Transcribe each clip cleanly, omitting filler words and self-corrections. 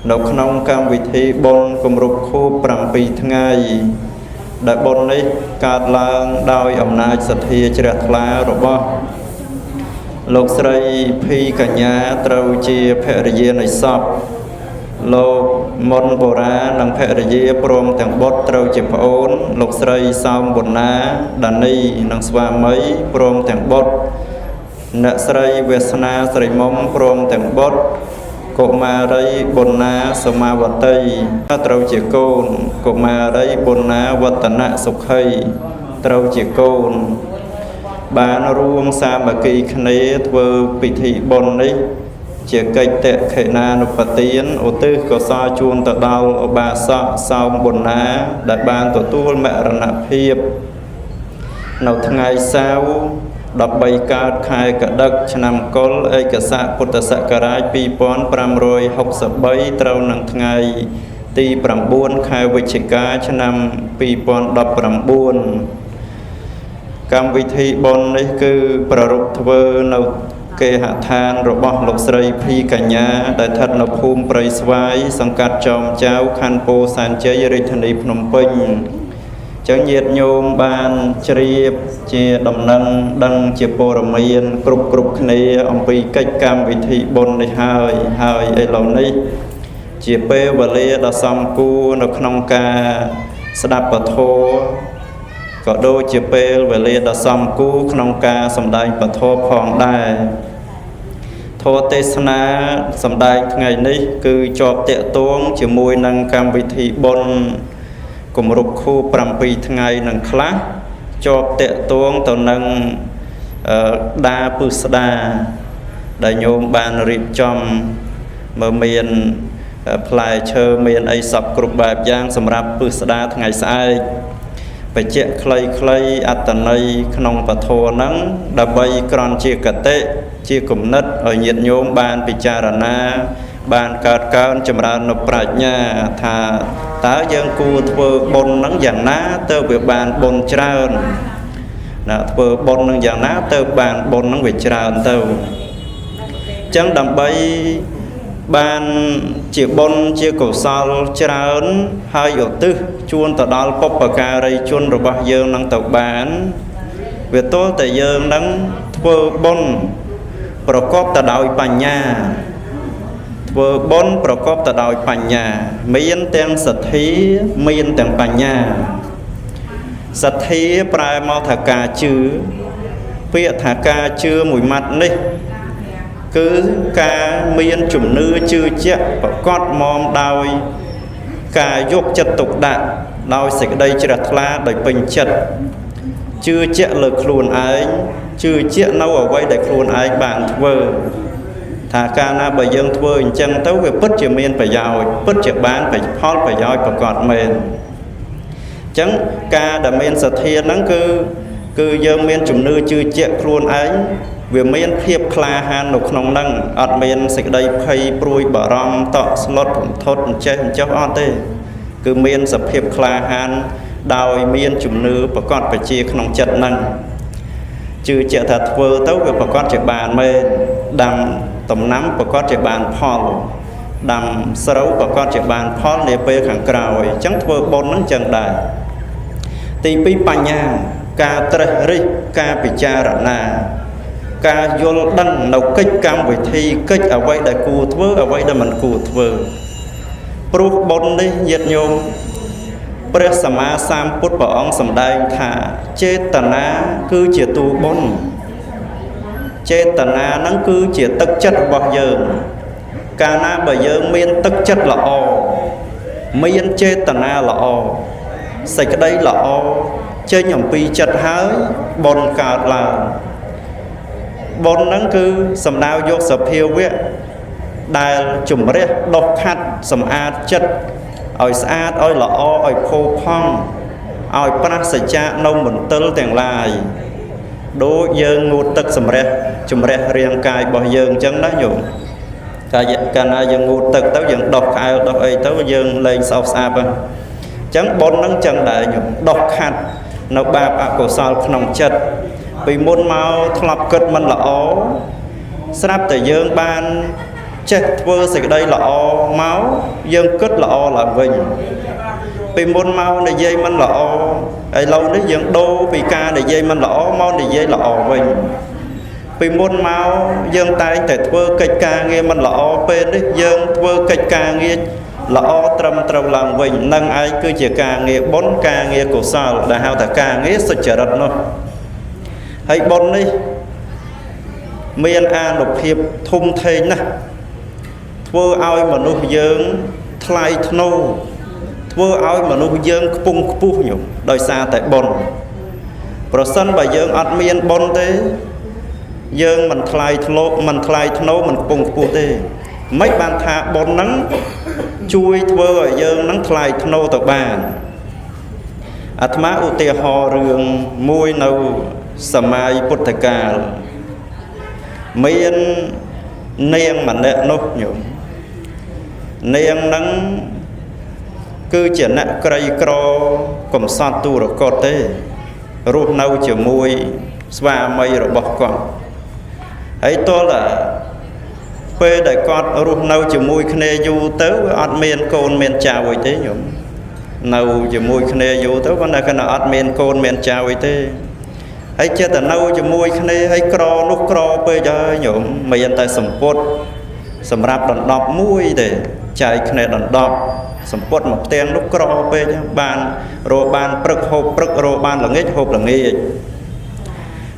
នៅក្នុងកម្មវិធីបុណ្យគម្រប់ខួប7ថ្ងៃដែលបុណ្យនេះកើតឡើងដោយអំណាចសទ្ធាជ្រះថ្លារបស់លោកស្រីភីកញ្ញាត្រូវជាភរិយានៃសពលោកមុនបូរានិងភរិយាព្រមទាំងបុត្រត្រូវជាប្អូនលោកស្រីសោមប៊ុនណាដានីនិងស្វាមីព្រមទាំងបុត្រអ្នកស្រីវាសនាស្រីមុំព្រមទាំងបុត្រកុមារីប៊ុនណាសមាវតីត្រូវជាកូនកុមារីប៊ុនណាវឌ្ឍនៈសុខីត្រូវជាកូនបានរួមសាមគ្គីគ្នាធ្វើពិធីបុណ្យនេះជាកិច្ចតេខេណានុបទានឧទ្ទិសកុសលជូនទៅដល់ឧបាសកសោមប៊ុនណាដែលបានទទួលមរណភាពនៅថ្ងៃសៅរ៍13កើតខែកដឹកឆ្នាំកុលឯកស័កពុទ្ធសករាជ2563ត្រូវនឹងថ្ងៃទី9ខែវិច្ឆិកាឆ្នាំ2019កម្មវិធីបុណ្យនេះគឺប្រារព្ធធ្វើនៅគេហដ្ឋានរបស់លោកស្រីភីកញ្ញាដែលស្ថិតនៅភូមិព្រៃស្វាយសង្កាត់ចោមចៅខណ្ឌពោធិ៍សែនជ័យរាជធានីភ្នំពេញចឹងញាតិញោមបានជ្រាបជាដំណឹងដឹងជាព័ត៌មានគ្រប់គ្នាអំពីកិច្ចកម្មវិធីបុណ្យនេះហើយឥឡូវនេះជាពេលវេលាដ៏សមគួរនៅក្នុងការស្ដាប់ពធក៏ដូចជាពេលវេលាដ៏សមគួរក្នុងការសម្ដែងពធផងដែរធម៌ទេសនាសម្ដែងថ្ងៃនេះគឺជាប់តាក់ទងជាមួយនឹងកម្មវិធីបុណ្យគម្រប់ខួប7ថ្ងៃនឹងខ្លះជាប់តាក់ទងទៅនឹងដាពឹស្ដាដែលញោមបានរៀបចំមើលមានផ្លែឈើមានអីសពគ្រប់បែបយ៉ាងសម្រាប់ពឹស្ដាថ្ងៃស្អែកបច្ចៈខ្លីអត្តន័យក្នុងពធហ្នឹងដើម្បីក្រន់ជាកតិជាគំនិតឲ្យញាតិញោមបានពិចារណាបានកើតកើនចម្រើននៅប្រាជ្ញាថាតើយើងគួរធ្វើបុណ្យហ្នឹងយ៉ាងណាទៅវាបានបុណ្យច្រើនណាធ្វើបុណ្យហ្នឹងយ៉ាងណាទៅបានបុណ្យហ្នឹងវាច្រើនទៅអញ្ចឹងដើម្បីបានជាបុណ្យជាកុសលច្រើនហើយឧទ្ទិសជូនទៅដល់បុព្វការីជនរបស់យើងនឹងទៅបានវាទល់តែយើងនឹងធ្វើបុណ្យប្រកបទៅដោយបញ្ញាធ្វើបុណ្យប្រកបទៅដោយបញ្ញាមានទាំងសទ្ធាមានទាំងបញ្ញាសទ្ធាប្រែមកថាការជឿពាក្យថាការជឿមួយម៉ាត់នេះគឺការមានជំនឿជឿជាក់ប្រកបមកដោយការយកចិត្តទុកដាក់ដោយសេចក្តីជ្រះថ្លាដោយពេញចិត្តជឿជាក់លើខ្លួនឯងជឿជាក់នៅអ្វីដែលខ្លួនឯងបានធ្វើថាកាលណាបើយើងធ្វើអញ្ចឹងទៅវាពិតជាមានប្រយោជន៍ពិតជាបានផលប្រយោជន៍ប្រកបមែនអញ្ចឹងការដែលមានសទ្ធាហ្នឹងគឺយើងមានជំនឿជឿជាក់ខ្លួនឯងវាមានភាពក្លាហាននៅក្នុងហ្នឹងអត់មានសេចក្តីភ័យព្រួយបារម្ភតក់ស្លុតរន្ធត់អញ្ចេះអញ្ចោះអត់ទេគឺមានសភាពក្លាហានដោយមានជំនឿប្រកបបជាក្នុងចិត្តហ្នឹងជឿជាក់ថាធ្វើទៅវាប្រកបជាបានមែនដាំដំណាំប្រកបជាបានផលដាំស្រូវប្រកបជាបានផលនាពេលខាងក្រោយអញ្ចឹងធ្វើបុណ្យហ្នឹងអញ្ចឹងដែរទី2បញ្ញាការត្រេះរិះការពិចារណាការយល់ដឹងនៅកិច្ចកម្មវិធីកិច្ចអ្វីដែលគួរធ្វើអ្វីដែលមិនគួរធ្វើព្រោះបុណ្យនេះញាតិញោមព្រះសម្មាសម្ពុទ្ធព្រះអង្គសម្ដែងថាចេតនាគឺជាតួបុណ្យចេតនាហ្នឹងគឺជាទឹកចិត្តរបស់យើងកាលណាបើយើងមានទឹកចិត្តល្អមានចេតនាល្អសេចក្តីល្អចេញអំពីចិត្តហើយបុណ្យកើតឡើងបុណ្យហ្នឹងគឺសំដៅយកសភាវៈដែលជំរះដុសខាត់សម្អាតចិត្តឲ្យស្អាតឲ្យល្អឲ្យផូរផង់ឲ្យប្រាសចាកនៅមន្ទិលទាំងឡាយដូចយើងងូតទឹកជំរះរាងកាយរបស់យើងអញ្ចឹងណាញោមកាលណាយើងងូតទឹកទៅយើងដុសក្អែលដុសអីទៅយើងលែងស្អប់ស្អាបហ្នឹងអញ្ចឹងបុណ្យហ្នឹងអញ្ចឹងដែរញោមដុសខាត់នៅបាបអកុសលក្នុងចិត្តពីមុនមកធ្លាប់គិតមិនល្អស្រាប់តែយើងបានចេះធ្វើសេចក្តីល្អមក dương cất lọ là vinh vì môn mau để dây mình lọ ấy lâu đấy dương đô vì ca để dây mình lọ mau để dây lọ vinh vì môn mau dương tay để thưa cách ca nghe mình lọ bên đấy dương thưa cách ca nghe lọ trầm trầm làm vinh nâng ai cứ chỉ ca nghe bốn ca nghe của sao là hao ta ca nghe sự trở đất nó hãy bốn đi miền an lục hiệp thung thê nè thưa ai mà nuôi dương thay thô thưa ai mà nuôi dương pung pu nhiều đời xa tại bồn rồi sân bà dương ăn miên bồn thế dương mình thay thô mình pung pu thế mấy bàn thà bồn nắng chui thưa ở dương nắng thay thô tờ bàn atma ute ho rương môi nâu samai puttaka miên niên mà nè nốt nhung niên nắng cứ chỉ nè cây cro cầm san tu rồi cọt thế ruột nâu chỉ môi và mây rồi bọc con ấy to là quê đại con ruột nâu chỉ môi khné du tới ăn miên côn miên chào vậy thế nhung nâu chỉ môi khné du tới con này cái nào ăn miên côn miên chào vậy thế ấy chết là nâu chỉ môi khné ấy cro nút cro bây giờ nhung miên tại sầm pốt sầm rạp đòn đọp mũi để chạy khné đòn đọp sầm pốt một tiếng nút cro bây giờ bàn rồi bàn prực hộp prực rồi bàn là nghếch hộp là nghề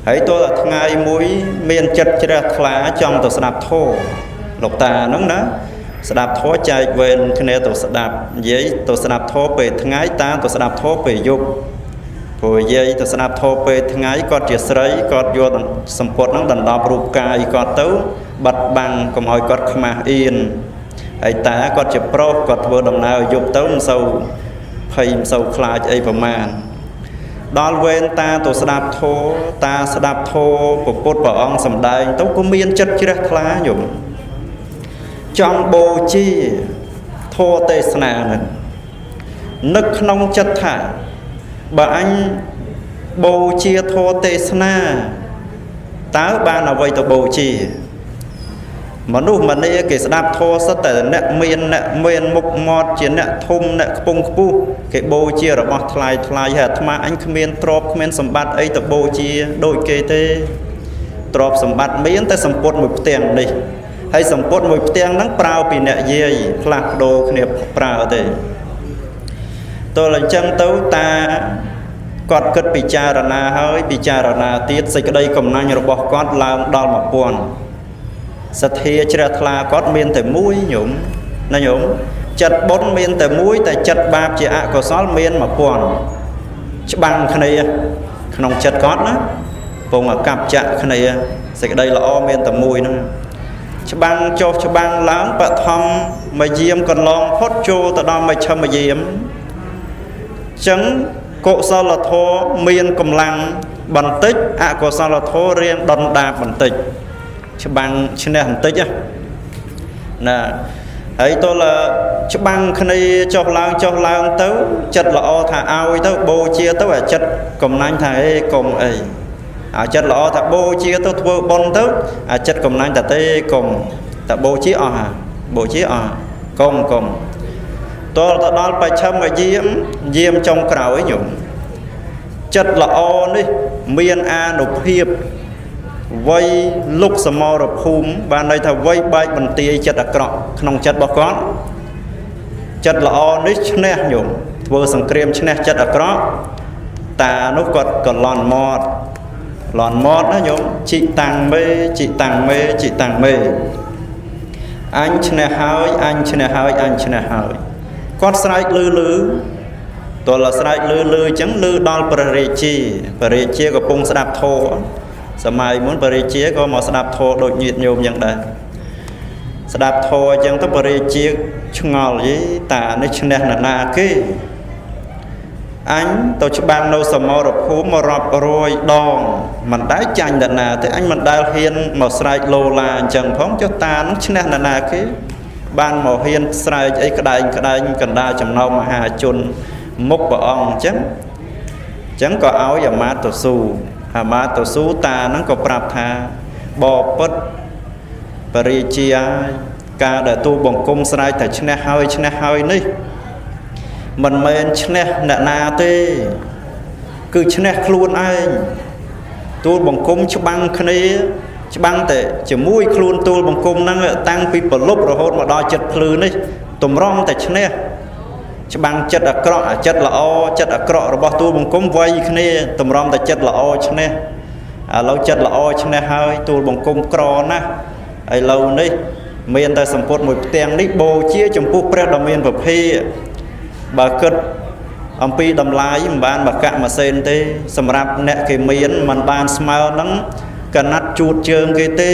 ấy tôi là ngày mũi miên chật ra khá trong tổ sạp thô lộc tà nóng đó sạp thô chạy về khné tổ sạp giấy tổ sạp thô về ngày ta tổ sạp thô về dục rồi dây tổ sạp thô về ngày còn chỉ sấy còn vô sầm pốt nó đòn đọp rụp cài còn tấu bật bằng còn hỏi còn khma yên ấy ta còn chỉ pro còn vừa đồng nào dục tấu sâu hay sâu khai ấy vào màn đón quên ta tổ sạp thô ta sạp thô của cốt bảo ông sầm đai tấu có miên chất chứ ra khá nhung trong bồ chi thô tê sna này nức nông chất thả bà anh bồ chia thô tê sna táo ba nào vậy tao bồ chi mà nụ mà này cái đạp thô sát tại nè miền mục mọt chiến nè thum nè pung pu cái bồ chia rồi bọt thay hạt mà anh miền trop miền sầm bát ấy tập bồ chia đôi kê tê trop sầm bát miền tới sầm pốt một tiền đi hay sầm pốt một tiền nắng prao bị nè dây lạc đồ khẹp prao thế tôi là chân tấu ta cọt cất bị cha ra na hơi bị cha ra na tiết xây cái đây cầm nang rồi bọt cọt làm đòn một buồn sát thia chả thà cọt miên tại mũi nhổm na nhổm chặt bốn miên tại mũi tại chặt ba chỉ ạ có sáu miên mà buồn bằng cái này không chặt cọt đó vùng mà cặp chặt cái này xây cái đây là o miên tại mũi nữa bằng cho bằng láng bạ thom mà diêm còn long phốt trô tại đó mà châm mà diêm trắng cộ sao là thô miên cầm lăng bằng tích ạ có sao là thô riêng đòn đạp bằng tích bằng trên này hành tích á nè ấy tôi là bằng cái này cho lang tới chật lọ thả ao tới bô chia tới chật cầm nanh thả cùng ấy chật lọ thả bô chia tới thua bon tới chật cầm nanh thả tê cùng thả bô chia cùng tôi là đó phải chăm mà diêm trong cào ấy nhung chật lọ đi miền an nộp hiệp vây lúc sầm mò rồi phum ban đây thà vây bay bằng tia chật đặc cọ không chật bọc con chật lọ nít nè nhung vừa sòng kem nè chật đặc cọ ta nó còn lòn mót đó nhung chị tăng mê anh nè hỏi con sai lư tôi là sai lư chẳng lư đòn bờ chia của pung sạp thô sớm muốn bờ chia có một sạp thô đột nhiệt nhômอย่างđây sạp thô chẳng tới bờ chia chung ngòi với ta nó chung đen là cái anh tôi cho ban nô sầm mò rồi phú mò rọp rồi đòn mình đá chanh đợt nào thì anh mình đá hiên một sợi lô là chẳng phóng cho ta nó chung đen là cái ban màu hiên sợi ấy cái đây cần đa chầm nâu mà hà chun mốc của ông chẳng có áo và má tổ su má tổ su ta nó có prap tha bò pất parijia ការដែលទូលបង្គំស្រែកតែឈ្នះហើយនេះមិនមែនឈ្នះអ្នកណាទេគឺឈ្នះខ្លួនឯងទូលបង្គំច្បាំងគ្នាច្បាំងតែជាមួយខ្លួនទូលបង្គំហ្នឹងតាំងពីប្រលប់រហូតមកដល់ចិត្តភ្លឺនេះតម្រង់តែឈ្នះច្បាំងចិត្តអាក្រក់ចិត្តល្អចិត្តអាក្រក់របស់ទូលបង្គំវាយគ្នាតម្រង់តែចិត្តល្អឈ្នះឥឡូវចិត្តល្អឈ្នះហើយទូលបង្គំក្រណាស់ឥឡូវនេះមានតែសម្ពុតមួយផ្ទាំងនេះបូជាចំពោះព្រះដ៏មានពភាបើគិតអំពីតម្លៃមិនបានបកៈមួយសេនទេសម្រាប់អ្នកគេមានមិនបានស្មើនឹងកណាត់ជួតជើងគេទេ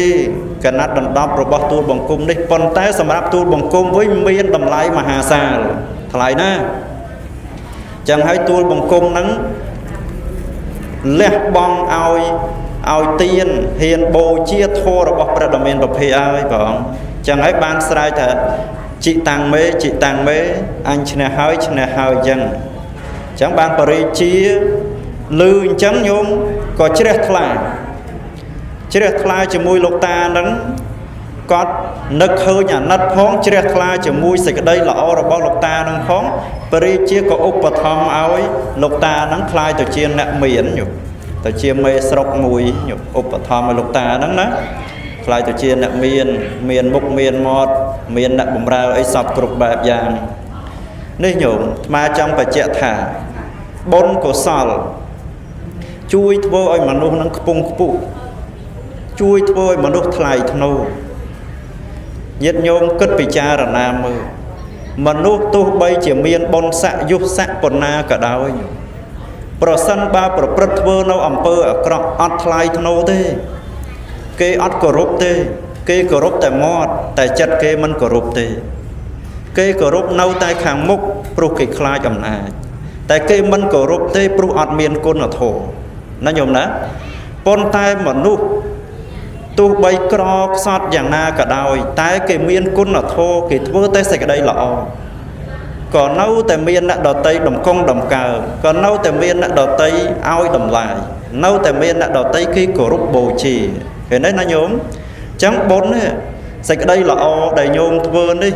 កណាត់ដណ្ដប់របស់ទូលបង្គំនេះប៉ុន្តែសម្រាប់ទូលបង្គំវិញមានតម្លៃមហាសាលថ្លៃណាស់ចឹងហើយទូលបង្គំហ្នឹងលះបង់ឲ្យទានហ៊ានបូជាធម៌របស់ព្រះដ៏មានពភាហើយបងចឹងហើយបានស្រែកថាជីតាំងមេអញឈ្នះហើយចឹងបានបរិជាឮអញ្ចឹងញោមក៏ជ្រះថ្លាជាមួយលោកតាហ្នឹងគាត់នឹកឃើញអាណិតផងជ្រះថ្លាជាមួយសេចក្តីល្អរបស់លោកតាហ្នឹងផងបរិជាក៏ឧបត្ថម្ភឲ្យលោកតាហ្នឹងខ្លាយទៅជាអ្នកមានញោមទៅជាមេស្រុកមួយញោមឧបត្ថម្ភឲ្យលោកតាហ្នឹងណាខ្លាយទៅជាអ្នកមានមុខមានមាត់មានអ្នកបម្រើអីសពគ្រប់បែបយ៉ាងនេះញោមអាត្មាចង់បញ្ជាក់ថាបុណ្យកុសលជួយធ្វើឲ្យមនុស្សនឹងខ្ពង់ខ្ពស់ជួយធ្វើឲ្យមនុស្សថ្លៃថ្នូរញាតិញោមគិតពិចារណាមើលមនុស្សទោះបីជាមានបុណ្យស័ក្តិយុស័ក្តិប៉ុណ្ណាក៏ដោយប្រសិនបើប្រព្រឹត្តធ្វើនៅអំពើអាក្រក់អត់ថ្លៃថ្នូរទេគេអត់គោរពទេគេគោរពតែមាត់តែចិត្តគេមិនគោរពទេគេគោរពនៅតែខាងមុខព្រោះគេខ្លាចអំណាចតែគេមិនគោរពទេព្រោះអត់មានគុណធម៌ណាញោមណាប៉ុន្តែមនុស្សទោះបីក្រខ្សត់យ៉ាងណាក៏ដោយតែគេមានគុណធម៌គេធ្វើតែសេចក្តីល្អក៏នៅតែមានអ្នកដតីដំកង់ដំកើក៏នៅតែមានអ្នកដតីឲ្យតម្លៃនៅតែមានអ្នកដតីគេគោរពបូជាឃើញទេណាញោមអញ្ចឹងបុណ្យនេះសេចក្តីល្អដែលញោមធ្វើនេះ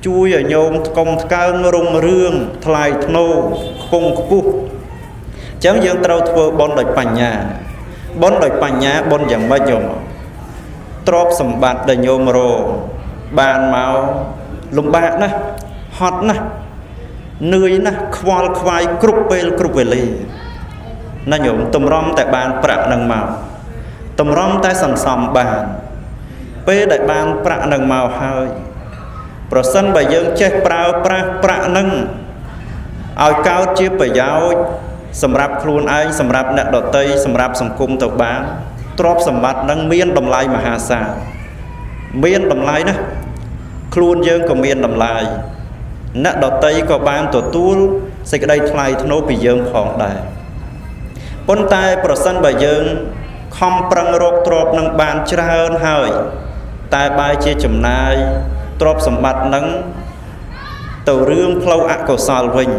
ជួយឲ្យញោមកុំថ្កើងរុងរឿងថ្លៃថ្នូរខ្ពង់ខ្ពស់អញ្ចឹងយើងត្រូវធ្វើបុណ្យដោយបញ្ញាបុណ្យដោយបញ្ញាបុណ្យយ៉ាងម៉េចញោមទ្រព្យសម្បត្តិដែលញោមរកបានមកលំបាកណាស់ហត់ណាស់នឿយណាស់ខ្វល់ខ្វាយគ្រប់ពេលគ្រប់វេលាណាញោមតម្រុំតែបានប្រាក់នឹងមកតម្រុំតែសន្សំបានពេលដែលបានប្រាក់នឹងមកហើយប្រសិនបើយើងចេះប្រើប្រាស់ប្រាក់នឹងឲ្យកើតជាប្រយោជន៍សម្រាប់ខ្លួនឯងសម្រាប់អ្នកដទៃសម្រាប់សង្គមទៅបានទ្រព្យសម្បត្តិនឹងមានតម្លៃមហាសាលមានតម្លៃណាស់ខ្លួនយើងក៏មានតម្លៃអ្នកដទៃក៏បានទទួលសេចក្តីថ្លៃថ្នូរពីយើងផងដែរប៉ុន្តែប្រសិនបើយើងខំប្រឹងរកទ្រព្យនឹងបានច្រើនហើយតែបែរជាចំណាយទ្រព្យសម្បត្តិនឹងទៅរឿងផ្លូវអកុសលវិញ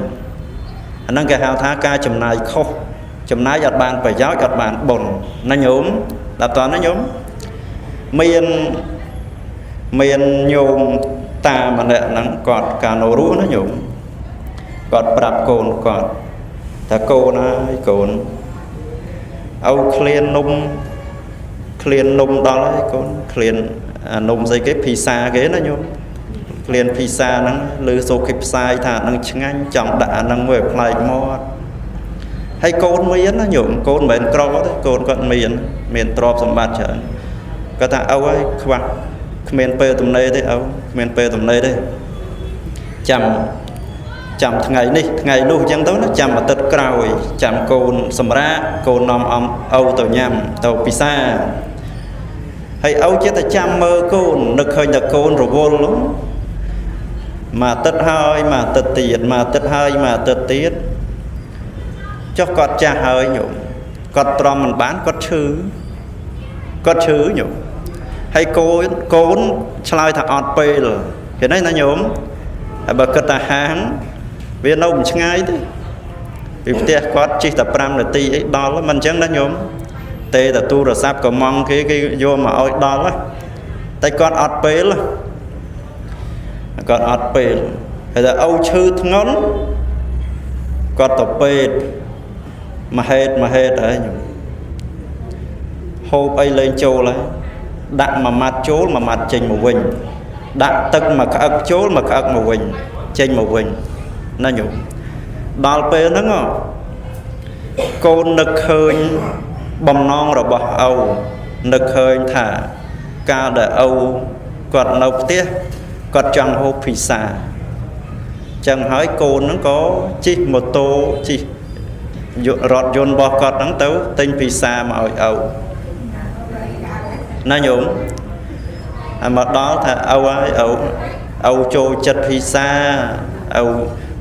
អាហ្នឹងគេហៅថាការចំណាយខុសចំណាយអត់បានប្រយោជន៍អត់បានបុណ្យណាញោមដល់តើណាញោមមានញោមតាម្នាក់ហ្នឹងគាត់កាលនៅរស់ណាញោមគាត់ប្រាប់កូនគាត់ថាកូនហើយកូនឲ្យឃ្លាននំដល់ហើយកូនឃ្លានអានំស្អីគេភីសាគេណាញោមឃ្លានភីសាហ្នឹងលើសូគេផ្សាយថាហ្នឹងឆ្ងាញ់ចង់ដាក់អាហ្នឹងមួយផ្លែកមាត់ហើយកូនមានណាញោមកូនមិនមែនក្រទេកូនគាត់មានទ្រព្យសម្បត្តិច្រើនគាត់ថាឪហើយខ្វះគ្មានពេលទំនេរទេឪគ្មានពេលទំនេរទេចាំថ្ងៃនេះថ្ងៃនោះអញ្ចឹងទៅណាចាំអាទិត្យក្រោយចាំកូនសម្រាកកូននាំឪទៅញ៉ាំទៅពិសាហើយឪចិត្តតែចាំមើលកូននឹកឃើញតែកូនរវល់នោះមួយអាទិត្យហើយមួយអាទិត្យទៀតមួយអាទិត្យហើយមួយអាទិត្យទៀតចុះគាត់ចាស់ហើយញោមគាត់ទ្រាំមិនបានគាត់ឈឺញោមហើយកូនឆ្លើយថាអត់ពេលឃើញទេណាញោមហើយបើគិតថាហាងវានៅមិនឆ្ងាយទេពីផ្ទះគាត់ជិះតែ5នាទីអីដល់មិនអញ្ចឹងណាញោមទេតែទូរស័ព្ទកំងគេយកមកឲ្យដល់តែគាត់អត់ពេល គាត់អត់ពេលហើយតែអូឈឺធ្ងន់គាត់ទៅពេទ្យមហេតុហើយញោមហូបអីលេងចូលហើយដាក់មួយម៉ាត់ចូលមួយម៉ាត់ចេញមកវិញដាក់ទឹកមួយក្អឹកចូលមួយក្អឹកមកវិញចេញមកវិញណាញោមដល់ពេលហ្នឹងកូននឹកឃើញបំណងរបស់ឪនឹកឃើញថាកាលដែលឪគាត់នៅផ្ទះគាត់ចង់ហូបភីសាចឹងហើយកូនហ្នឹងក៏ជិះម៉ូតូជិះរថយន្តរបស់គាត់ហ្នឹងទៅទិញភីសាមកឲ្យឪណាញោមហើយមកដល់ថាឪហើយឪចូលចិត្តភីសាឪ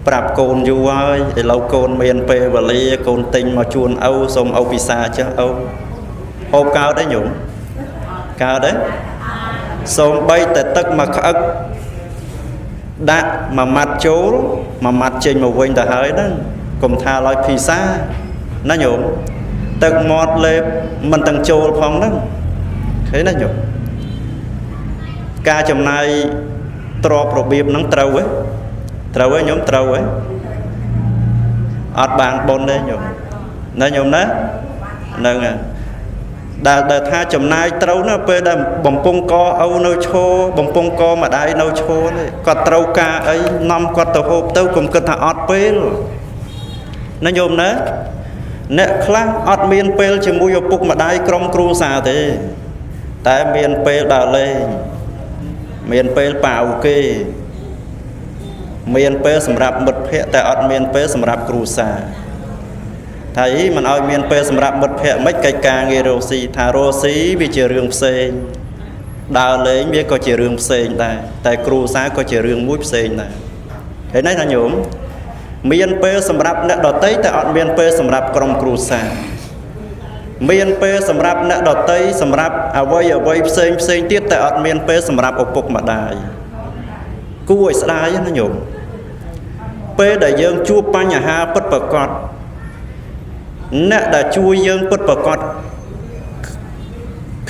ប្រាប់កូនយូរហើយឥឡូវកូនមានពេលវេលាកូនទិញមកជូនឪសូមឪភីសាចុះឪហូបកើតទេញោមកើតទេសូមបីតែទឹកមួយក្អឹកដាក់មួយម៉ាត់ចូលមួយម៉ាត់ចេញមកវិញទៅហើយហ្នឹងកុំថាឲ្យភីសាណាញោមទឹកមាត់លេបមិនទាំងចូលផងហ្នឹងឃើញណាញោមការចំណាយទ្របរបៀបហ្នឹងត្រូវទេញោមត្រូវទេអត់បានបុណ្យទេញោមណាញោមណាហ្នឹងហើយដែលថាចំណាយត្រូវណាពេលដែលបំពង់កឪនៅឈរបំពង់កម្ដាយនៅឈរទេគាត់ត្រូវការអីនាំគាត់ទៅហូបទៅកុំគិតថាអត់ពេលណាញោមណាអ្នកខ្លះអត់មានពេលជាមួយឪពុកម្ដាយក្រុមគ្រួសារទេតែមានពេលដើរលេងមានពេលប៉ាវគេមានពេលសម្រាប់មិត្តភ័ក្តិតែអត់មានពេលសម្រាប់គ្រួសារថាអីមិនឲ្យមានពេលសម្រាប់មិត្តភ័ក្តិមិនកិច្ចការងាររកស៊ីថារកស៊ីវាជារឿងផ្សេងដើរលេងវាក៏ជារឿងផ្សេងដែរតែគ្រួសារក៏ជារឿងមួយផ្សេងដែរឃើញទេណាញោមមានពេលសម្រាប់អ្នកដតីតែអត់មានពេលសម្រាប់ក្រុមគ្រួសារមានពេលសម្រាប់អ្នកដតីសម្រាប់អ្វីផ្សេងទៀតតែអត់មានពេលសម្រាប់ឪពុកម្ដាយគួរឲ្យស្ដាយណាញោមពេលដែលយើងជួបបញ្ហាពិតប្រាកដអ្នកដែលជួយយើងពិតប្រាកដ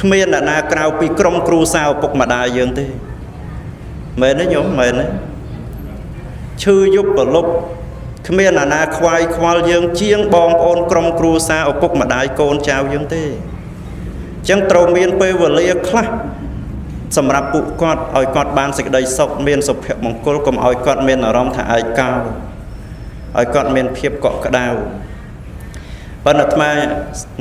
គ្មានអ្នកណាក្រៅពីក្រុមគ្រួសារឪពុកម្ដាយយើងទេមែនទេញោមមែនទេឈឺយប់ប្រលប់គ្មានអ្នកណាខ្វាយខ្វល់យើងជាងបងប្អូនក្រុមគ្រួសារឪពុកម្ដាយកូនចៅយើងទេអញ្ចឹងត្រូវមានពេលវេលាខ្លះសម្រាប់ពួកគាត់ឲ្យគាត់បានសេចក្តីសុខមានសុភមង្គលកុំឲ្យគាត់មានអារម្មណ៍ថាឯកោឲ្យគាត់មានភាពកក់ក្ដៅប៉ុន្តែអាត្មា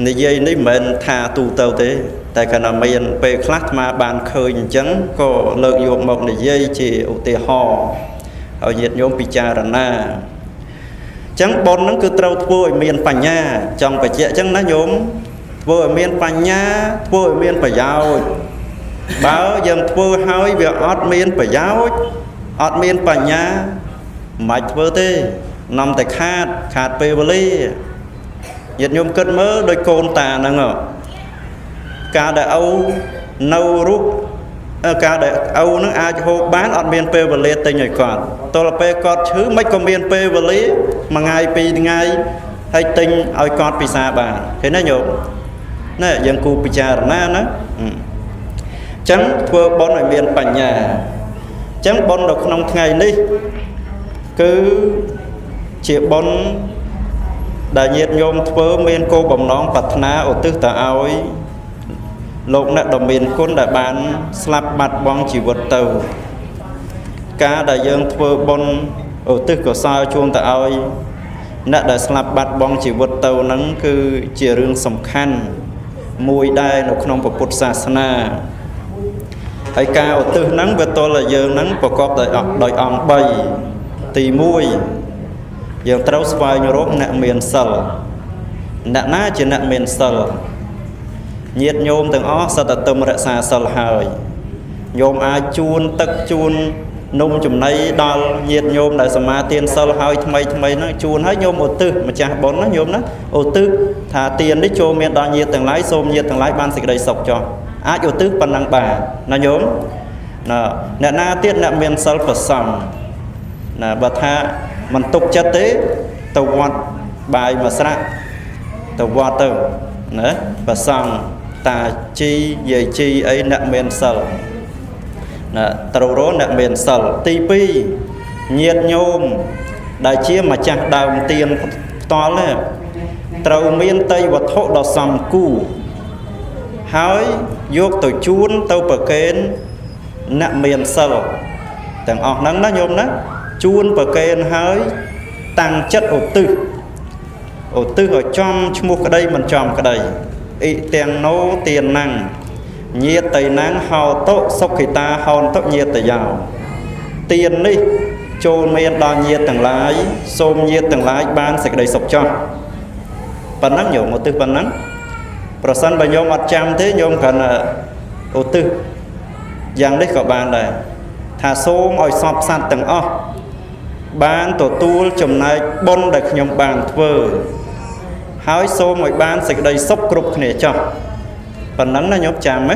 និយាយនេះមិនមែនថាទូទៅទេតែគណៈមានពេលខ្លះអាត្មាបានឃើញអញ្ចឹងក៏លើកយកមកនិយាយជាឧទាហរណ៍ឲ្យញាតិញោមពិចារណាអញ្ចឹងបុណ្យហ្នឹងគឺត្រូវធ្វើឲ្យមានបញ្ញាចង់បញ្ជាក់អញ្ចឹងណាញោមធ្វើឲ្យមានបញ្ញាធ្វើឲ្យមានប្រយោជន៍បើយើងធ្វើហើយវាអត់មានប្រយោជន៍អត់មានបញ្ញាមិនធ្វើទេនាំតែខាតពេលវេលាញាតិញោមគិតមើលដោយកូនតាហ្នឹងការដែលឪនៅរូបការដែលឪហ្នឹងអាចហូបបានអត់មានពេលវេលាទិញឲ្យគាត់តលពេលគាត់ឈឺមិនក៏មានពេលវេលាមួយថ្ងៃពីរថ្ងៃហើយទិញឲ្យគាត់ពិសាបានឃើញទេញោមណែយើងគូពិចារណាណាចឹងធ្វើបុណ្យឲ្យមានបញ្ញាចឹងបុណ្យនៅក្នុងថ្ងៃនេះគឺជាបុណ្យដែលញាតិញោមធ្វើមានគោលបំណងប្រាថ្នាឧទ្ទិសទៅឲ្យលោកអ្នកដ៏មានគុណដែលបានស្លាប់បាត់បង់ជីវិតទៅការដែលយើងធ្វើបុណ្យឧទ្ទិសកុសលជូនទៅឲ្យអ្នកដែលស្លាប់បាត់បង់ជីវិតទៅហ្នឹងគឺជារឿងសំខាន់មួយដែរនៅក្នុងពុទ្ធសាសនាហើយការឧទ្ទិសហ្នឹងវាទល់តែយើងហ្នឹងប្រកបដោយអង្គ3ទី1យើងត្រូវស្វែងរកអ្នកមានសិលអ្នកណាជាអ្នកមានសិលញាតិញោមទាំងអស់សិតតែទឹមរក្សាសិលហើយញោមអាចជូនទឹកជូននំចំណីដល់ញាតិញោមដែលសមាទានសិលហើយថ្មីហ្នឹងជូនឲ្យញោមឧទ្ទិសម្ចាស់បុណ្យណាញោមណាឧទ្ទិសថាទាននេះចូលមានដល់ញាតិទាំងឡាយសូមញាតិទាំងឡាយបានសេចក្តីសុខចុះអាចឧទ្ទិសប៉ុណ្ណឹងបានណាញោមណាអ្នកណាទៀតអ្នកមានសិលប្រសង់ណាបើថាមិនទុកចិត្តទេទៅវត្តបាយមួយស្រាក់ទៅវត្តទៅណាប្រសង់តាជីយាយជីអីអ្នកមានសិល ត្រូវរអ្នកមានសិលទី2ញាតិញោមដែលជាម្ចាស់ដើមទានផ្ទាល់ត្រូវមានតីវត្ថុដ៏សំគួរហើយយកទៅជូនទៅប្រគេនអ្នកមានសិលទាំងអស់ហ្នឹងណាញោមណាជូនប្រគេនហើយតាំងចិត្តឧទ្ទិសឲ្យចំឈ្មោះក្តីមិនចំក្តីអ៊ីទាំងណូទានណាំងញាតិណាំងហោតុសុខិតាហោតុញាតិយោទាននេះចូលមានដល់ញាតិទាំងឡាយសូមញាតិទាំងឡាយបានសេចក្តីសុខចុះប៉ុណ្ណឹងញោមឧទ្ទិសប៉ុណ្ណឹងប្រសិនបើញោមអត់ចាំទេញោមគ្រាន់តែឧទ្ទិសយ៉ាងនេះក៏បានដែរថាសូមឲ្យសពសត្វទាំងអស់បានទទួលចំណែកបុណ្យដែលខ្ញុំបានធ្វើហើយសូមឲ្យបានសេចក្តីសុខគ្រប់គ្នាចុះប៉ុណ្ណឹងណាញោមចាំហ្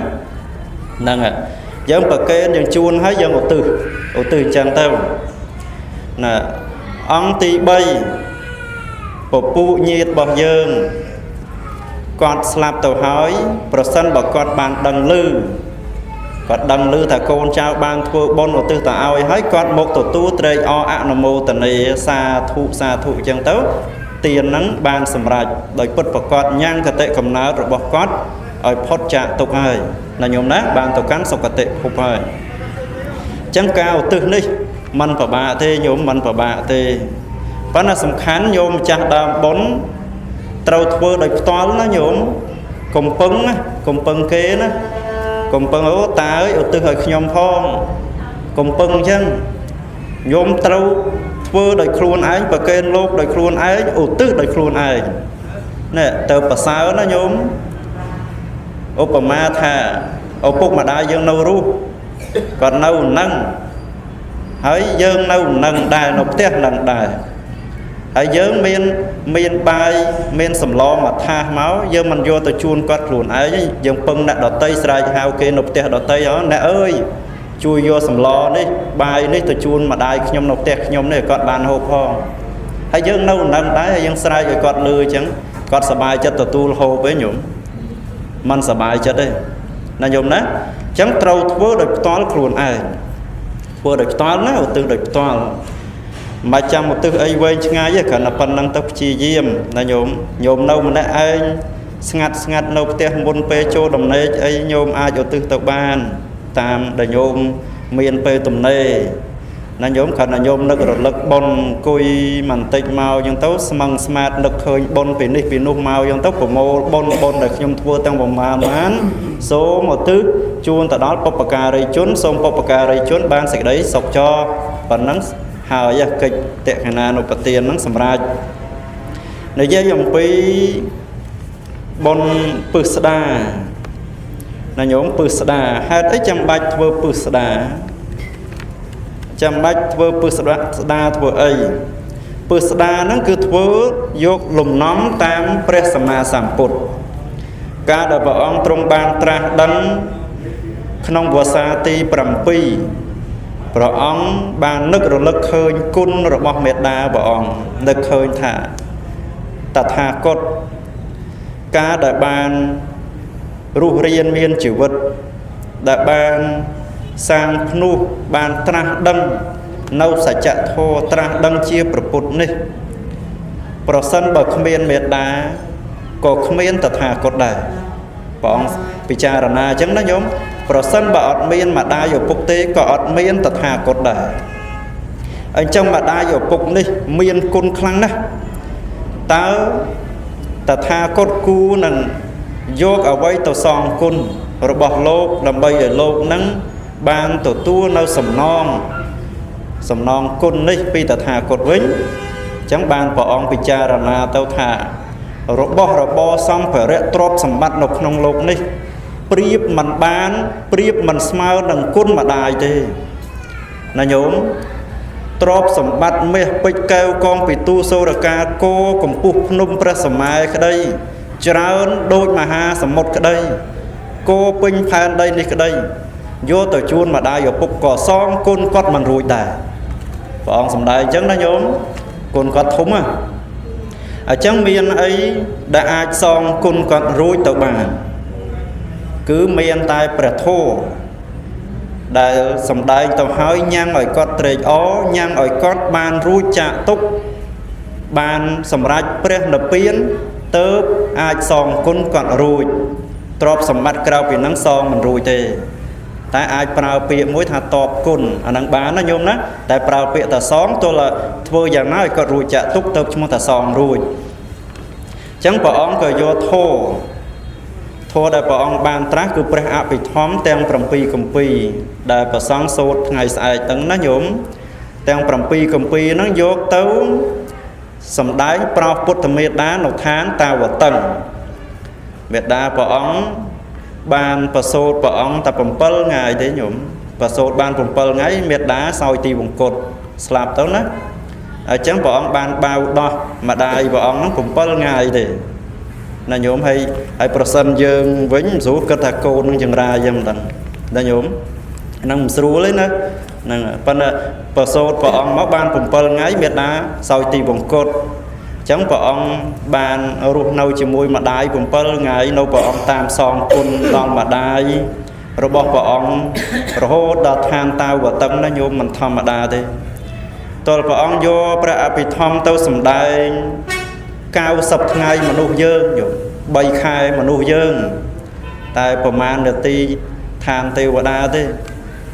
នឹងហើយយើងប្រកេនយើងជួនហើយយើងឧទ្ទិសអញ្ចឹងទៅណាអង្គទី3ពពុះញាតិរបស់យើងគាត់ស្លាប់ទៅហើយប្រសិនបើគាត់បានដឹងឮគាត់ដឹងឮថាកូនចៅបានធ្វើបុណ្យឧទ្ទិសទៅឲ្យហើយគាត់មកទទួលត្រេកអរអនុមោទនាសាធុអញ្ចឹងទៅទានហ្នឹងបានសម្រេចដោយពុតប្រកបញ៉ាំងកតិកំណើតរបស់គាត់ឲ្យផុតចាកទុក្ខហើយណាញោមណាបានទៅកាន់សុគតិភពហើយអញ្ចឹងការឧទ្ទិសនេះមិនពិបាកទេញោមមិនពិបាកទេប៉ុន្តែសំខាន់ញោមម្ចាស់ដើមបុណ្យត្រូវធ្វើដោយផ្ទាល់ណាញោមកុំពឹងគេណាកុំពឹងអូតាអើយឧទ្ទិសឲ្យខ្ញុំផងកុំពឹងអញ្ចឹងញោមត្រូវធ្វើដោយខ្លួនឯងប្រកេនលោកដោយខ្លួនឯងឧទ្ទិសដោយខ្លួនឯងនេះទៅប្រសើរណាញោមឧបមាថាឪពុកម្ដាយយើងនៅរស់គាត់នៅនឹងហើយយើងនៅនឹងដែរនៅផ្ទះនឹងដែរហើយយើងមានបាយមានសម្លមកថាសមកយើងមិនយកទៅជូនគាត់ខ្លួនឯងយើងពឹងអ្នកដតីស្រែកហៅគេនៅផ្ទះដតីអ្នកអើយជួយយកសម្លនេះបាយនេះទៅជូនម្ដាយខ្ញុំនៅផ្ទះខ្ញុំនេះគាត់បានហូបផងហើយយើងនៅនឹងដែរហើយយើងស្រែកឲ្យគាត់លឺអញ្ចឹងគាត់សប្បាយចិត្តទទួលហូបទេញោមមិនសប្បាយចិត្តទេណាញោមណាអញ្ចឹងត្រូវធ្វើដោយផ្ទាល់ខ្លួនឯងធ្វើដោយផ្ទាល់ណាឧទ្ទិសដោយផ្ទាល់មិនចាំឧទ្ទិសអីវែងឆ្ងាយទេគ្រាន់តែប៉ុណ្្នឹងទៅព្យាយាមណាញោមនៅម្នាក់ឯងស្ងាត់នៅផ្ទះមុនពេលចូលដំណេកអីញោមអាចឧទ្ទិសទៅបានតាមដែលញោមមានពេលទំនេរណាញោមគ្រាន់តែញោមនឹករលឹកបុណ្យអង្គុយបន្តិចមកអញ្ចឹងទៅស្មឹងស្មាតនឹកឃើញបុណ្យពីនេះពីនោះមកអញ្ចឹងទៅប្រមូលបុណ្យដែលខ្ញុំធ្វើទាំងប្រមាណបានសូមឧទ្ទិសជូនទៅដល់បុព្វការីជនសូមបុព្វការីជនបានសេចក្តីសុខចរប៉ុណ្ណឹងហើយកិច្ចតេខណានុបទានហ្នឹងសម្រាប់និយាយអំពីបុណ្យពឹស្ដាណាញោមពឹស្ដាហេតុអីចាំបាច់ធ្វើពឹស្ដាចាំបាច់ធ្វើពឹស្ដាធ្វើអីពឹស្ដាហ្នឹងគឺធ្វើយកលំនាំតាមព្រះសម្មាសម្ពុទ្ធការដែលព្រះអង្គទ្រង់បានត្រាស់ដឹងក្នុងវស្សាទី7ព្រះអង្គបាននឹករលឹកឃើញគុណរបស់មេត្តាព្រះអង្គនឹកឃើញថាតថាគតការដែលបានរស់រានមានជីវិតដែលបានសាងភ្នោះបានត្រាស់ដឹងនៅសច្ចធម៌ត្រាស់ដឹងជាព្រះពុទ្ធនេះប្រសិនបើគ្មានមេត្តាក៏គ្មានតថាគតដែរព្រះអង្គពិចារណាអញ្ចឹងណាញោមប្រសិនបើអត់មានម្ដាយឪពុកទេក៏អត់មានតថាគតដែរអញ្ចឹងម្ដាយឪពុកនេះមានគុណខ្លាំងណាស់តើតថាគតគូនឹងយកអ្វីទៅសងគុណរបស់លោកដើម្បីឲ្យលោកនឹងបានទទួលនៅសំណងគុណនេះពីតថាគតវិញអញ្ចឹងបានព្រះអង្គពិចារណាទៅថារបស់របរសម្ភារៈទ្រព្យសម្បត្តិនៅក្នុងលោកនេះប្រៀបមិនស្មើនឹងគុណម្ដាយទេណាញោមទ្រព្យសម្បត្តិមាសពេជ្រកែវកងពិទូសូរកាគោកម្ពស់ភ្នំព្រះសម័យក្តីច្រើនដូចមហាសមុទ្រក្តីគោពេញផែនដីនេះក្តីយកទៅជូនម្ដាយឪពុកក៏សងគុណគាត់មិនរួចដែរព្រះអង្គសម្ដែងអញ្ចឹងណាញោមគុណគាត់ធំណាអញ្ចឹងមានអីដែលអាចសងគុណគាត់រួចទៅបានគឺមានតែព្រះធម៌ ដែលសំដែងទៅហើយញ៉ាំងឲ្យគាត់ត្រេកអរញ៉ាំងឲ្យគាត់បានរួចចាកទុក្ខបានសម្រេចព្រះនិព្វានទៅអាចសងគុណគាត់រួចទ្រព្យសម្បត្តិក្រៅពីហ្នឹងសងមិនរួចទេតែអាចប្រើពាក្យមួយថាតបគុណអាហ្នឹងបានណាញោមណាតែប្រើពាក្យថាសងទោះធ្វើយ៉ាងណាឲ្យគាត់រួចចាកទុក្ខទៅឈ្មោះថាសងរួចអញ្ចឹងព្រះអង្គក៏យកធម៌ដែលព្រះអង្គបានត្រាស់គឺព្រះអភិធម្មទាំង7គម្ពីរដែលព្រះសង្ឃសូត្រថ្ងៃស្អែកហ្នឹងណាញោមទាំង7គម្ពីរហ្នឹងយកទៅសម្ដែងប្រោសពុទ្ធមេត្តានៅឋានតាវតឹងមេត្តាព្រះអង្គបានប្រសូតព្រះអង្គតែ7ថ្ងៃទេញោមប្រសូតបាន7ថ្ងៃមេត្តាសោយទីវង្គតស្លាប់ទៅណាអញ្ចឹងព្រះអង្គបានបាវដោះម្ដាយព្រះអង្គហ្នឹង7ថ្ងៃទេណាញោមហើយប្រសិនយើងវិញមិនស្រួលគិតថាកូននឹងចង្រាយើងមិនដឹងណាញោមហ្នឹងមិនស្រួលទេណាហ្នឹងប៉ុន្តែប្រសូតព្រះអង្គមកបាន7ថ្ងៃមេត្តាសោយទីវង្គតអញ្ចឹងព្រះអង្គបានរស់នៅជាមួយម្ដាយ7ថ្ងៃនៅព្រះអង្គតាមសងគុណដល់ម្ដាយរបស់ព្រះអង្គរហូតដល់ឋានតាវតឹងណាញោមមិនធម្មតាទេតើព្រះអង្គយកព្រះអភិធម្មទៅសម្ដែង90ថ្ងៃមនុស្សយើងញោម3ខែមនុស្សយើងតែប្រមាណនាទីឋានទេវតាទេ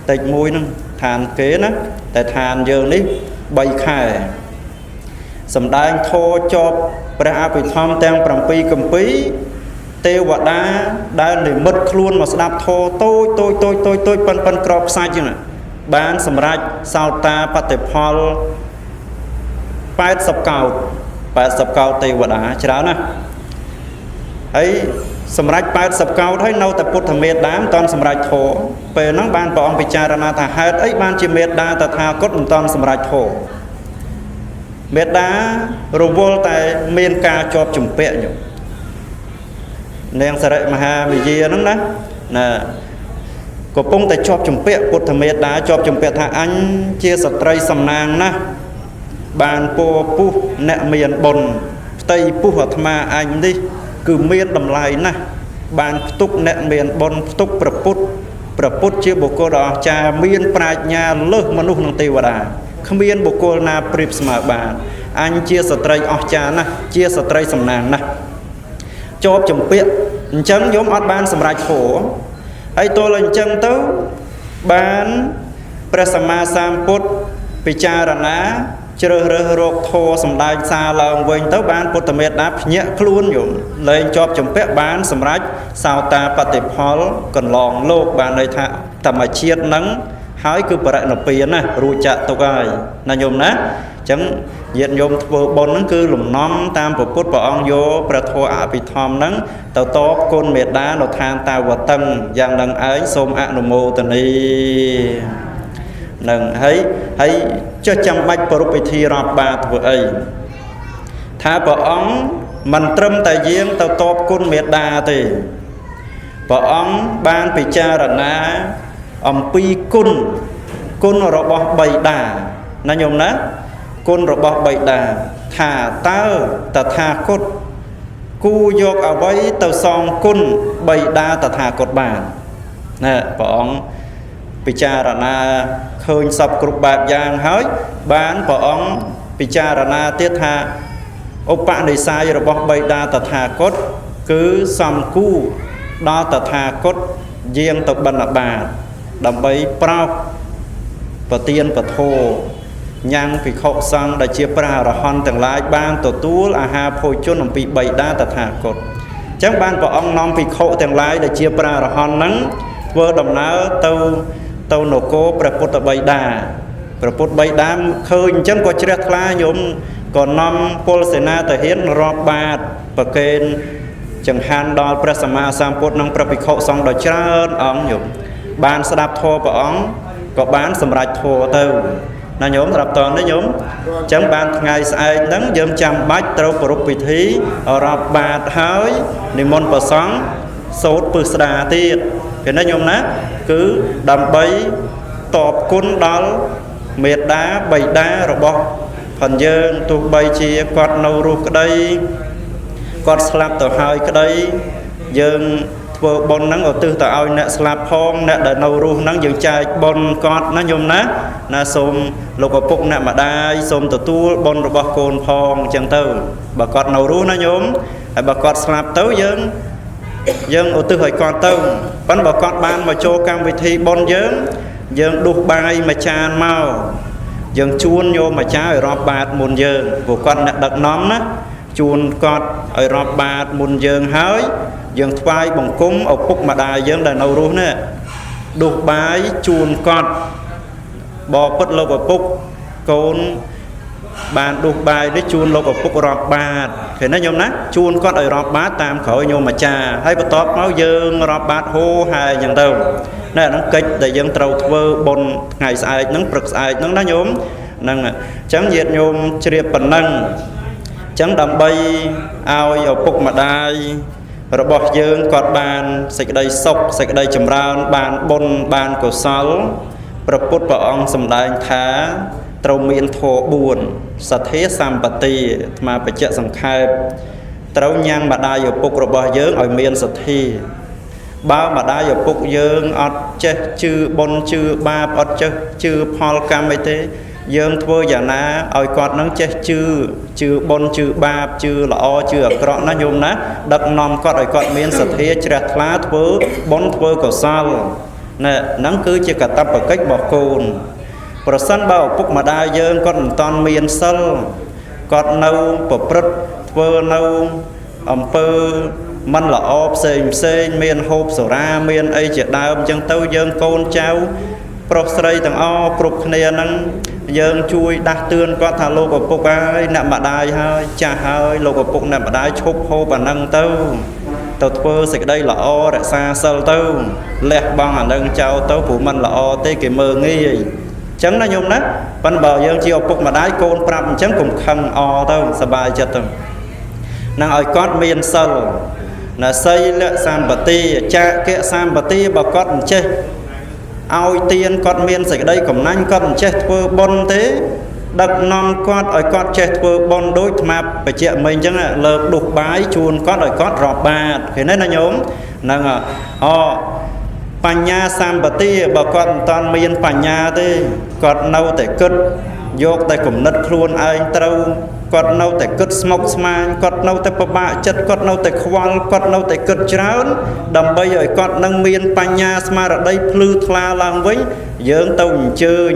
តិចមួយហ្នឹងឋានគេណាតែឋានយើងនេះ3ខែសម្ដែងធម៌ចប់ព្រះអភិធម្មទាំង7គម្ពីរទេវតាដែលនិមិត្តខ្លួនមកស្ដាប់ធម៌តូចប៉ុនក្របខ្សាច់ចឹងណាបានសម្រេចសោតាបតិផល80កោដទេវតាច្រើនណាស់ហើយសម្រេច80កោដហើយនៅតែពុទ្ធមេត្តាមិនតាន់សម្រេចធម៌ពេលហ្នឹងបានព្រះអង្គពិចារណាថាហេតុអីបានជាមេត្តាតថាគតមិនតាន់សម្រេចធម៌មេត្តារវល់តែមានការជាប់ជំពាក់ញោមនាងសរិមហាវិយាហ្នឹងណាកំពុងតែជាប់ជំពាក់ពុទ្ធមេត្តាជាប់ជំពាក់ថាអញជាស្ត្រីសំណាងណាស់បានពោពុះអ្នកមានបុណ្យផ្ទៃពុះអាត្មាអញនេះគឺមានតម្លៃណាស់បានផ្ទុកអ្នកមានបុណ្យផ្ទុកព្រះពុទ្ធជាបុគ្គលដ៏អស្ចារ្យមានប្រាជ្ញាលើសមនុស្សនិងទេវតាគ្មានបុគ្គលណាប្រៀបស្មើបានអញជាស្ត្រីអស្ចារ្យណាស់ជាស្ត្រីសំណាងណាស់ជាប់ជំពាក់អញ្ចឹងយមអត់បានសម្រេចធម៌ហើយទោះអញ្ចឹងទៅបានព្រះសម្មាសម្ពុទ្ធពិចារណាជ្រើសរើសរកធម៌សម្ដែងសារឡើងវិញទៅបានពុទ្ធមេត្តាភ្ញាក់ខ្លួនយមលែងជាប់ជំពាក់បានសម្រេចសោតាបតិផលកន្លងលោកបានន័យថាធម្មជាតិនឹងហើយគឺបរិនិព្វានណារួចចាក់ទុកហើយណាញោមណាអញ្ចឹងញាតិញោមធ្វើបុណ្យហ្នឹងគឺលំនាំតាមព្រះពុទ្ធព្រះអង្គយកព្រះធម៌អភិធម្មហ្នឹងទៅតបគុណមេត្តានៅឋានតាវតឹងយ៉ាងនឹងឯងសូមអនុមោទនីនឹងហើយចុះចាំបាច់ប្រពៃពិធីរាប់បាធ្វើអីថាព្រះអង្គមិនត្រឹមតែយាងទៅតបគុណមេត្តាទេព្រះអង្គបានពិចារណាអំពីគុណរបស់បិតាណាញោមណាគុណរបស់បិតាថាតើតថាគតគូយកអ្វីទៅសងគុណបិតាតថាគតបានណាព្រះអង្គពិចារណាឃើញសពគ្រប់បែបយ៉ាងហើយបានព្រះអង្គពិចារណាទៀតថាឧបនិស្ស័យរបស់បិតាតថាគតគឺសំគូដល់តថាគតយាងទៅបិណ្ឌបាតដើម្បីប្រោសប្រទានពធញ៉ាំងភិក្ខុសង្ឃដែលជាព្រះអរហន្តទាំងឡាយបានទទួលអាហារភោជនអំពីបិតាតថាគតអញ្ចឹងបានព្រះអង្គនាំភិក្ខុទាំងឡាយដែលជាព្រះអរហន្តហ្នឹងធ្វើដំណើរទៅនគរព្រះពុទ្ធបិតាព្រះពុទ្ធបិតាឃើញអញ្ចឹងក៏ជ្រះថ្លាញោមក៏នាំពលសេនាទាហានរាប់បាតប្រគេនចង្ហាន់ដល់ព្រះសម្មាសម្ពុទ្ធនិងព្រះភិក្ខុសង្ឃដ៏ច្រើនអង្គញោមបានស្ដាប់ធម៌ព្រះអង្គក៏បានសម្រេចធម៌ទៅណាញោមស្ដាប់តនេះញោមអញ្ចឹងបានថ្ងៃស្អែកហ្នឹងយើងចាំបាច់ត្រូវប្រពៃពិធីរាប់បាតហើយនិមន្តព្រះសង្ឃសូត្រពិស្ដាទៀតគេណាញោមណាគឺដើម្បីតបគុណដល់មេត្តាបិតារបស់ផងយើងទោះបីជាគាត់នៅរស់ក្តីគាត់ស្លាប់ទៅហើយក្តីយើង ធ្វើបុណ្យហ្នឹងឧទ្ទិសទៅឲ្យអ្នកស្លាប់ផងអ្នកដែលនៅរស់ហ្នឹងយើងចែកបុណ្យគាត់ណាញោមណាណាសូមលោកឪពុកអ្នកម្ដាយសូមទទួលបុណ្យរបស់កូនផងអញ្ចឹងទៅបើគាត់នៅរស់ណាញោមហើយបើគាត់ស្លាប់ទៅយើងឧទ្ទិសឲ្យគាត់ទៅប៉ុន្តែបើគាត់បានមកចូលកម្មវិធីបុណ្យយើងដួសបាយមួយចានមកយើងជួនញោមអាចារ្យឲ្យរាប់បាតមុនយើងព្រោះគាត់អ្នកដឹកនាំណាជួនគាត់ឲ្យរាប់បាតមុនយើងហើយយើងថ្វាយបង្គំឪពុកម្ដាយយើងដែលនៅរស់នេះដួសបាយជូនគាត់បបពុតលោកឪពុកកូនបានដួសបាយនេះជូនលោកឪពុករាប់បាតឃើញណាញោមណាជូនគាត់ឲ្យរាប់បាតតាមក្រោយញោមអាចារ្យហើយបន្ទាប់មកយើងរាប់បាតហូហើយអញ្ចឹងទៅណែអាហ្នឹងកិច្ចដែលយើងត្រូវធ្វើបុណ្យថ្ងៃស្អែកហ្នឹងព្រឹកស្អែកហ្នឹងណាញោមហ្នឹងអញ្ចឹងញាតិញោមជ្រាបប៉ុណ្ណឹងអញ្ចឹងដើម្បីឲ្យឪពុកម្ដាយរបស់យើងគាត់បានសេចក្តីសុខសេចក្តីចម្រើនបានបុណ្យបានកុសលព្រះពុទ្ធព្រះអង្គសម្ដែងថាត្រូវមានធម៌4សទ្ធាសម្បត្តិអាត្មាបច្ចៈសង្ខេបត្រូវញ៉ាំងម្ដាយឪពុករបស់យើងឲ្យមានសទ្ធាបើម្ដាយឪពុកយើងអត់ចេះជឿបុណ្យជឿបាបអត់ចេះជឿផលកម្មអីទេយើងធ្វើយ៉ាងណាឲ្យគាត់នឹងចេះជឿបុណ្យជឿបាបជឿល្អជឿអាក្រក់ណាញោមណាដឹកនាំគាត់ឲ្យគាត់មានសទ្ធាជ្រះថ្លាធ្វើបុណ្យធ្វើកុសលណែហ្នឹងគឺជាកាតព្វកិច្ចរបស់កូនប្រសិនបើឪពុកម្ដាយយើងគាត់មិនតាន់មានសិលគាត់នៅប្រព្រឹត្តធ្វើនៅអំពើមិនល្អផ្សេងមានហូបសូរាមានអីជាដើមអញ្ចឹងទៅយើងកូនចៅប្រុសស្រីទាំងអស់គ្រប់គ្នាហ្នឹងយើងជួយដាស់តឿនគាត់ថាលោកឪពុកហើយអ្នកម្ដាយហើយចាស់ហើយលោកឪពុកអ្នកម្ដាយឈប់ហូបអាហ្នឹងទៅធ្វើសេចក្តីល្អរក្សាសិលទៅលះបង់អាហ្នឹងចោលទៅព្រោះមិនល្អទេគេមើលងាយអញ្ចឹងណាញោមណាប៉ុន្តែបើយើងជាឪពុកម្ដាយកូនប្រាប់អញ្ចឹងកុំខឹងអទៅសប្បាយចិត្តទៅនឹងឲ្យគាត់មានសិលណាសីលសម្បត្តិចាកៈសម្បត្តិបើគាត់មិនចេះឲ្យទានគាត់មានសេចក្តីកំណាញ់គាត់មិនចេះធ្វើបុណ្យទេដឹកនាំគាត់ឲ្យគាត់ចេះធ្វើបុណ្យដូចអាត្មាបច្ចៈមិញអញ្ចឹងលើកដុសបាយជូនគាត់ឲ្យគាត់រាប់បាតឃើញទេណាញោមហ្នឹងបញ្ញាសម្បត្តិបើគាត់មិនតាន់មានបញ្ញាទេគាត់នៅតែគិតយកតែគំនិតខ្លួនឯងត្រូវគាត់នៅតែគិតស្មុគស្មាញគាត់នៅតែពិបាកចិត្តគាត់នៅតែខ្វល់គាត់នៅតែគិតច្រើនដើម្បីឲ្យគាត់នឹងមានបញ្ញាស្មារតីភ្លឺថ្លាឡើងវិញយើងទៅអញ្ជើញ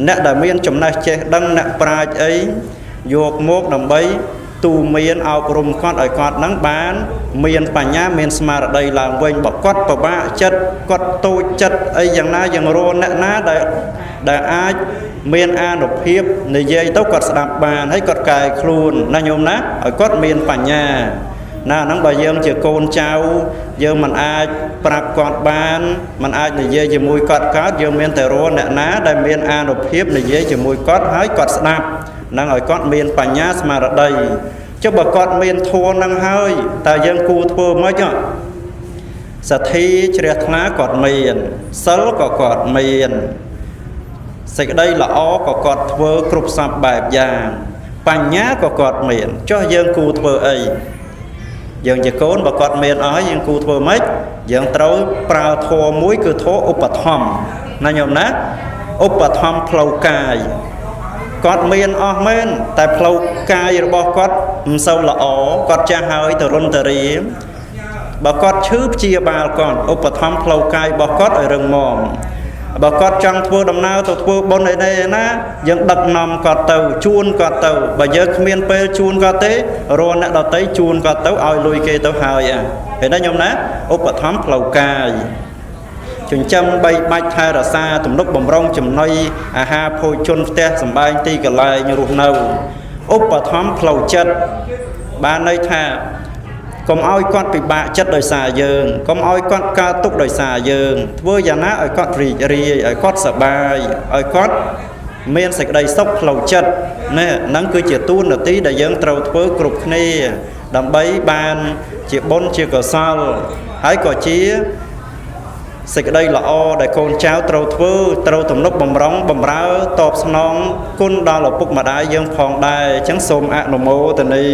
អ្នកដែលមានចំណេះចេះដឹងអ្នកប្រាជ្ញអីយកមកដើម្បីទូមានអប់រំគាត់ឲ្យគាត់នឹងបានមានបញ្ញាមានស្មារតីឡើងវិញបើគាត់ពិបាកចិត្តគាត់តូចចិត្តអីយ៉ាងណាយ៉ាងរអ្នកណាដែលអាចមានអានុភាពនិយាយទៅគាត់ស្ដាប់បានហើយគាត់កែខ្លួនណាញោមណាឲ្យគាត់មានបញ្ញាណាហ្នឹងបើយើងជាកូនចៅយើងមិនអាចប្រាប់គាត់បានមិនអាចនិយាយជាមួយគាត់កើតយើងមានតែរកអ្នកណាដែលមានអានុភាពនិយាយជាមួយគាត់ហើយគាត់ស្ដាប់នឹងឲ្យគាត់មានបញ្ញាស្មារតីចុះបើគាត់មានធម៌នឹងហើយតើយើងគួរធ្វើម៉េចសទ្ធាជ្រះថ្លាគាត់មានសិលក៏គាត់មានសេចក្តីល្អក៏គាត់ធ្វើគ្រប់សពបែបយ៉ាងបញ្ញាក៏គាត់មានចុះយើងគួរធ្វើអីយើងជាកូនបើគាត់មានអស់យើងគួរធ្វើម៉េចយើងត្រូវប្រើធម៌មួយគឺធម៌ឧបត្ថម្ភណាញោមណាឧបត្ថម្ភផ្លូវកាយគាត់មានអស់មែនតែផ្លូវកាយរបស់គាត់មិនសូវល្អគាត់ចាស់ហើយទៅរុនតរីបើគាត់ឈឺព្យាបាលគាត់ឧបត្ថម្ភផ្លូវកាយរបស់គាត់ឲ្យរឹងមាំបើគាត់ចង់ធ្វើដំណើរទៅធ្វើបុណ្យឯណាយើងដឹកនាំគាត់ទៅជួនគាត់ទៅបើយើងគ្មានពេលជួនគាត់ទេរកអ្នកដទៃជួនគាត់ទៅឲ្យលុយគេទៅហើយឃើញទេញោមណាឧបត្ថម្ភផ្លូវកាយចិញ្ចឹមបីបាច់ថែរក្សាទំនុកបំរុងចំណីអាហារភោជនផ្ទះសម្បែងទីកន្លែងរស់នៅឧបត្ថម្ភផ្លូវចិត្តបានន័យថាកុំឲ្យគាត់ពិបាកចិត្តដោយសារយើងកុំឲ្យគាត់កើតទុក្ខដោយសារយើងធ្វើយ៉ាងណាឲ្យគាត់រីករាយឲ្យគាត់សប្បាយឲ្យគាត់មានសេចក្តីសុខផ្លូវចិត្តនេះហ្នឹងគឺជាតួនាទីដែលយើងត្រូវធ្វើគ្រប់គ្នាដើម្បីបានជាបុណ្យជាកុសលហើយក៏ជាសេចក្តីល្អដែលកូនចៅត្រូវធ្វើត្រូវទំនុកបំរុងបំរើតបស្នងគុណដល់ឪពុកម្ដាយយើងផងដែរអញ្ចឹងសូមអនុមោទនា